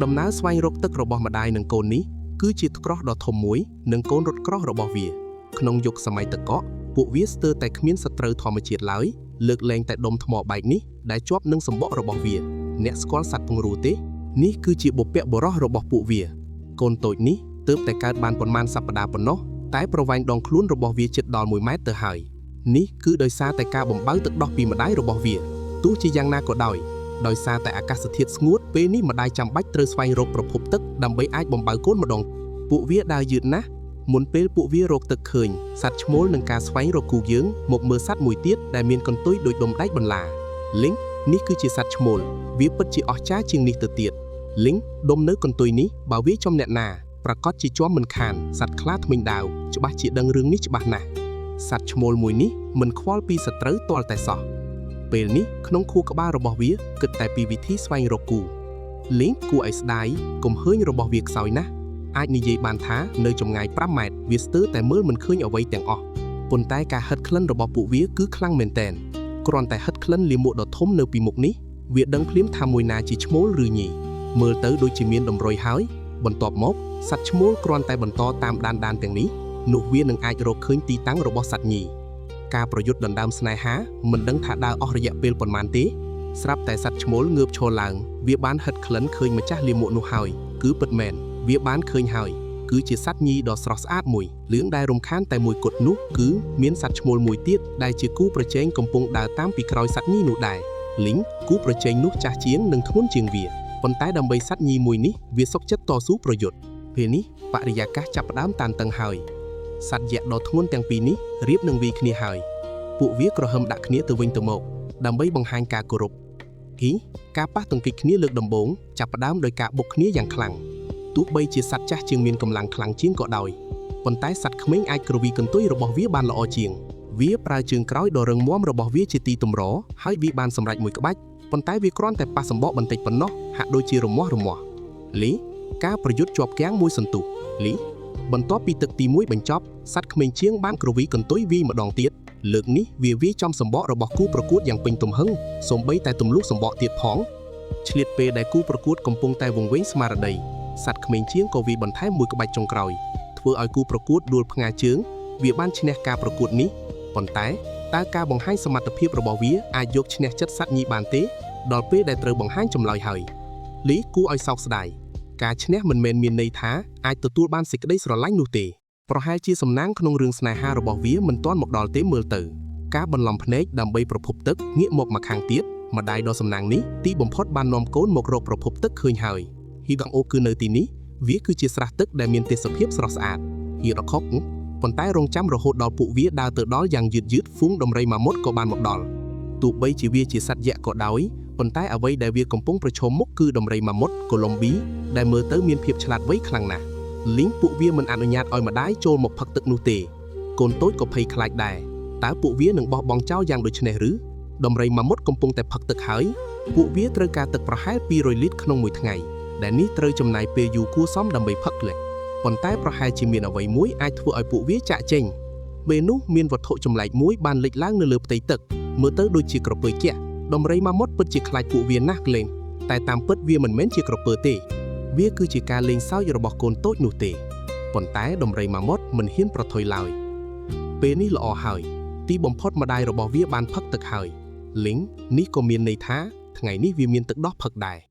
ដំណើរស្វែងរកទឹករបស់ម្ដាយនិងកូននេះគឺជាទឹកក្រោះដ៏ធំមួយនិងកូនរត់ក្រោះរបស់វាក្នុងយុគសម័យទឹកកកពួកវាស្ទើរតែគ្មានសត្រូវធម្មជាតិឡើយលើកលែងតែដុំថ្មបែកនេះដែលជាប់នឹងសម្បករបស់វាអ្នកស្គាល់សត្វពង្រូលទេនេះគឺជាបុព្វបុរសរបស់ពួកវាកូនតូចនេះទើបតែកើតបានប៉ុន្មានសប្តាហ៍ប៉ុណ្ណោះតែប្រវែងដងខ្លួនរបស់វាជិតដល់1ម៉ែត្រទៅហើយនេះគឺដោយសារតែការបំបៅទឹកដោះពីម្ដាយរបស់វាទោះជាយ៉ាងណាក៏ដោយសារតែអាកាសធាតុស្ងួតពេលនេះម្ដាយចាំបាច់ត្រូវស្វែងរកប្រភពទឹកដើម្បីអាចបំបៅកូនម្ដងពួកវាដើរយឺតណាស់មុនពេលពួកវារកទឹកឃើញសត្វឈ្មោលនឹងការស្វែងរកគូយើងមកមើលសត្វមួយទៀតដែលមានកន្ទុយដូចដុំដែកបន្លាលីងនេះគឺជាសត្វឈ្មោលវាពិតជាអស្ចារ្យជាងនេះទៅទៀតលីងដុំនៅកន្ទុយនេះបើវាចំអ្នកណាប្រកាសជាជាប់មិនខានសត្វខ្លាធ្មេញដាវច្បាស់ជាដឹងរឿងនេះច្បាស់ណាស់សត្វឈ្មោលមួយនេះមិនខ្វល់ពីសត្រូវទាល់តែសោះពេលនេះក្នុងខួរក្បាលរបស់វាគិតតែពីវិធីស្វែងរកគូលីងគួរឲ្យស្ដាយគំហើញរបស់វាខ្សោយណាស់អាចនិយាយបានថានៅចម្ងាយ5ម៉ែត្រវាស្ទើរតែមើលមិនឃើញអ្វីទាំងអស់ប៉ុន្តែការហិតក្លិនរបស់ពួកវាគឺខ្លាំងមែនទែនគ្រាន់តែហិតក្លិនលាមកដ៏ធំនៅពីមុខនេះវាដឹងភ្លាមថាមួយណាជាឈ្មោលឬញីមើលទៅដូចជាមានតម្រុយហើយបន្ទាប់មកសត្វឈ្មោលគ្រាន់តែបន្តតាមដានទាំងនេះនោះវានឹងអាចរកឃើញទីតាំងរបស់សត្វញីការប្រយុទ្ធដណ្ដើមស្នេហាមិនដឹងថាដើរអស់រយៈពេលប៉ុន្មានទេស្រាប់តែសត្វឈ្មោលងើបឈរឡើងវាបានហិតក្លិនឃើញម្ចាស់លាមកនោះហើយគឺពិតមែនវាបានឃើញហើយគឺជាសត្វញីដ៏ស្រស់ស្អាតមួយលឿងដែលរំខានតែមួយគត់នោះគឺមានសត្វឈ្មោលមួយទៀតដែលជាគូប្រជែងកំពុងដើរតាមពីក្រោយសត្វញីនោះដែរលីងគូប្រជែងនោះចាស់ជាងនិងធ្ងន់ជាងវាប៉ុន្តែដើម្បីសត្វញីមួយនេះវាសុខចិត្តតស៊ូប្រយុទ្ធពេលនេះបរិយាកាសចាប់ផ្ដើមតានតឹងហើយសត្វយក្សដ៏ធ្ងន់ទាំងពីរនេះរៀបនឹងវាយគ្នាហើយពួកវាក្រហឹមដាក់គ្នាទៅវិញទៅមកដើម្បីបង្ហាញការគោរពការប៉ះទង្គិចគ្នាលើកដំបូងចាប់ផ្ដើមដោយការបុកគ្នាយ៉ាងខ្លាំងទោះបីជាសត្វចាស់ជាងមានកម្លាំងខ្លាំងជាងក៏ដោយប៉ុន្តែសត្វក្មេងអាចគ្រវីកន្ទុយរបស់វាបានល្អជាងវាប្រើជើងក្រោយដ៏រឹងមាំរបស់វាជាទីទម្រហើយវាបានសម្រេចមួយក្បាច់ប៉ុន្តែវាគ្រាន់តែប៉ះសម្បកបន្តិចប៉ុណ្ណោះហាក់ដូចជារមាស់លីការប្រយុទ្ធជាប់គាំងមួយសន្ទុះលីបន្ទាប់ពីទឹកទី1បញ្ចប់សត្វក្មេងជាងបានគ្រវីកន្ទុយវាយម្ដងទៀតលើកនេះវាវាយចំសម្បករបស់គូប្រកួតយ៉ាងពេញទំហឹងសូម្បីតែទម្លុះសម្បកទៀតផងឆ្លៀតពេលដែលគូប្រកួតកំពុងតែវង្វេងស្មារតីសត្វក្មេងជាងក៏វាបន្ថែមមួយក្បាច់ចុងក្រោយធ្វើឲ្យគូប្រកួតដួលផ្ងាជើងវាបានឈ្នះការប្រកួតនេះប៉ុន្តែតើការបង្ហាញសមត្ថភាពរបស់វាអាចយកឈ្នះចិត្តសត្វញីបានទេដល់ពេលដែលត្រូវបង្ហាញចម្លើយហើយលីគួរឲ្យសោកស្ដាយការឈ្នះមិនមែនមានន័យថាអាចទទួលបានសេចក្តីស្រឡាញ់នោះទេប្រហែលជាសំណាងក្នុងរឿងស្នេហារបស់វាមិនទាន់មកដល់ទេមើលទៅការបន្លំភ្នែកដើម្បីប្រភពទឹកងាកមកម្ខាងទៀតម្ដាយដ៏សំណាងនេះទីបំផុតបាននាំកូនមករកប្រភពទឹកឃើញហើយហ៊ីដងអូគឺនៅទីនេះវាគឺជាស្រះទឹកដែលមានទេសភាពស្រស់ស្អាតហ៊ីរ៉ាខុកប៉ុន្តែរងចាំរហូតដល់ពួកវាដើរទៅដល់យ៉ាងយឺតហ្វូងដំរីម៉ាមុតក៏បានមកដល់ទោះបីជាវាជាសត្វយក្សក៏ដោយប៉ុន្តែអ្វីដែលវាកំពុងប្រឈមមុខគឺដំរីម៉ាមុតកូឡុំប៊ីដែលមើលទៅមានភាពឆ្លាតវៃខ្លាំងណាស់លីងពួកវាមិនអនុញ្ញាតឲ្យម្ដាយចូលមកផឹកទឹកនោះទេកូនតូចក៏ភ័យខ្លាចដែរតើពួកវានឹងបោះបង់ចោលយ៉ាងដូចនេះឬដំរីម៉ាមុតកំពុងតែផឹកទឹកហើយពួកវាត្រូវការទឹកប្រហែល200លីត្រក្នុងមួយថ្ងៃដែលនេះត្រូវចំណាយពេលយូរគួរសមដើម្បីផឹកលេះប៉ុន្តែប្រហែលជាមានអ្វីមួយអាចធ្វើឲ្យពួកវាចាក់ចេញពេលនោះមានវត្ថុចម្លែកមួយបានលេចឡើងនៅលើផ្ទៃទឹកមើលទៅដូចជាក្រពើជ័កដំរីម៉ាមុតពិតជាខ្លាចពួកវាណាស់ក្លែងតែតាមពិតវាមិនមែនជាក្រពើទេវាគឺជាការលេងសើចរបស់កូនតូចនោះទេប៉ុន្តែដំរីម៉ាមុតមិនហ៊ានប្រថុយឡើយពេលនេះល្អហើយទីបំផុតម្ដាយរបស់វាបានផឹកទឹកហើយលីងនេះក៏មានន័យថាថ្ងៃនេះវាមានទឹកដោះផឹកដែរ